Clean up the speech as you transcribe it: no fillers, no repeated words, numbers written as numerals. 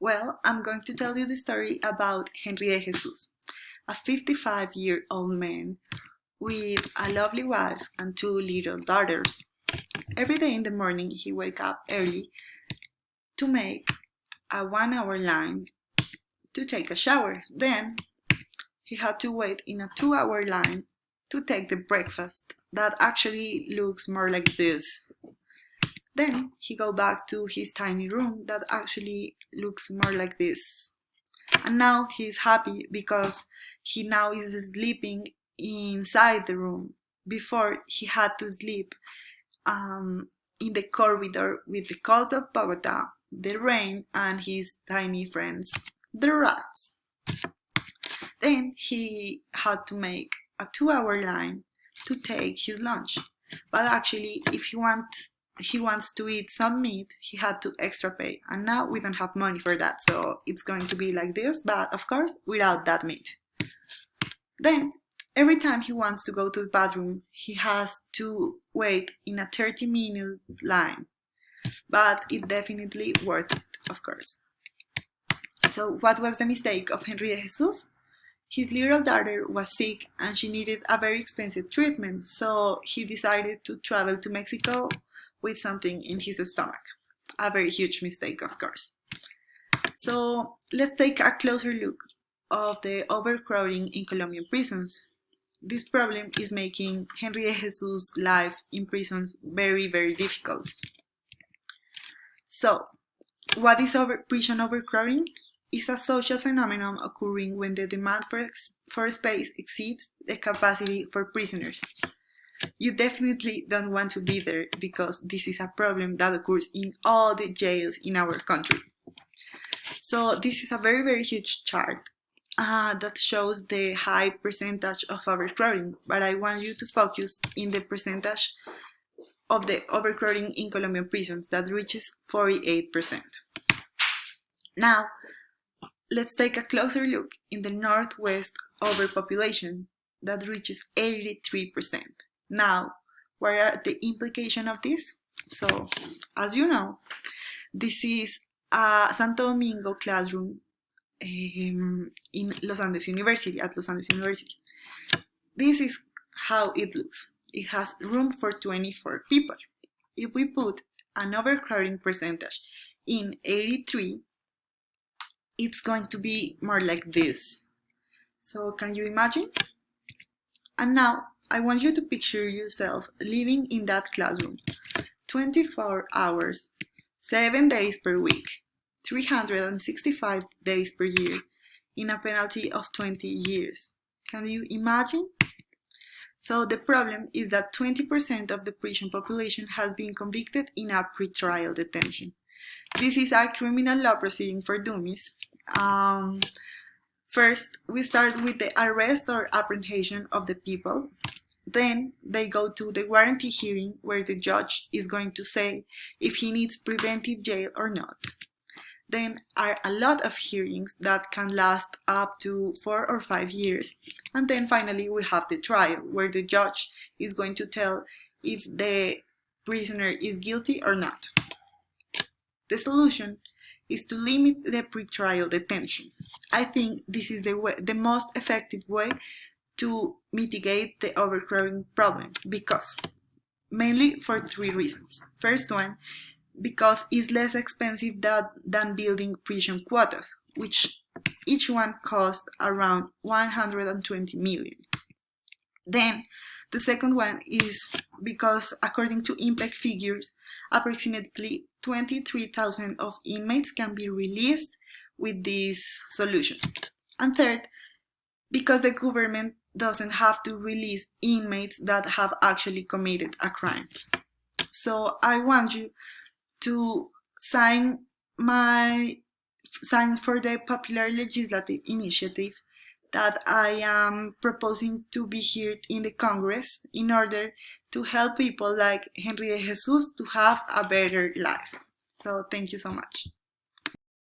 Well, I'm going to tell you the story about Henry de Jesus, a 55-year-old man with a lovely wife and two little daughters. Every day in the morning, he wakes up early to make a 1 hour line to take a shower. Then he had to wait in a 2 hour line to take the breakfast that actually looks more like this. Then he go back to his tiny room that actually looks more like this. And now he's happy because he now is sleeping inside the room. Before he had to sleep in the corridor with the cold of Bogota, the rain, and his tiny friends, the rats. Then he had to make a 2 hour line to take his lunch. But actually, if he wants to eat some meat, he had to extra pay. And now we don't have money for that, so it's going to be like this, but of course, without that meat. Then, every time he wants to go to the bathroom, he has to wait in a 30-minute line. But it's definitely worth it, of course. So what was the mistake of Henry de Jesus? His little daughter was sick and she needed a very expensive treatment, so he decided to travel to Mexico with something in his stomach. A very huge mistake, of course. So let's take a closer look of the overcrowding in Colombian prisons. This problem is making Henry de Jesus' life in prisons very, very difficult. So, what is prison overcrowding? It's a social phenomenon occurring when the demand for space exceeds the capacity for prisoners. You definitely don't want to be there because this is a problem that occurs in all the jails in our country. So this is a very, very huge chart that shows the high percentage of overcrowding, but I want you to focus in the percentage of the overcrowding in Colombian prisons that reaches 48%. Now, let's take a closer look in the Northwest overpopulation that reaches 83%. Now, what are the implications of this? So, as you know, this is a Santo Domingo classroom in Los Andes University, at Los Andes University. This is how it looks. It has room for 24 people. If we put an overcrowding percentage in 83, it's going to be more like this. So can you imagine? And now I want you to picture yourself living in that classroom 24 hours, 7 days per week, 365 days per year, in a penalty of 20 years. Can you imagine? So the problem is that 20% of the prison population has been convicted in a pretrial detention. This is a criminal law proceeding for dummies. First, we start with the arrest or apprehension of the people. Then they go to the warranty hearing where the judge is going to say if he needs preventive jail or not. Then are a lot of hearings that can last up to 4 or 5 years. And then finally we have the trial where the judge is going to tell if the prisoner is guilty or not. The solution is to limit the pretrial detention. I think this is the most effective way to mitigate the overcrowding problem because mainly for 3 reasons. First one, because it's less expensive than building prison quotas, which each one costs around 120 million. Then the second one is because according to impact figures, approximately 23,000 of inmates can be released with this solution. And third, because the government doesn't have to release inmates that have actually committed a crime. So I want you to sign for the popular legislative initiative that I am proposing to be here in the Congress in order to help people like Henry de Jesus to have a better life. So thank you so much.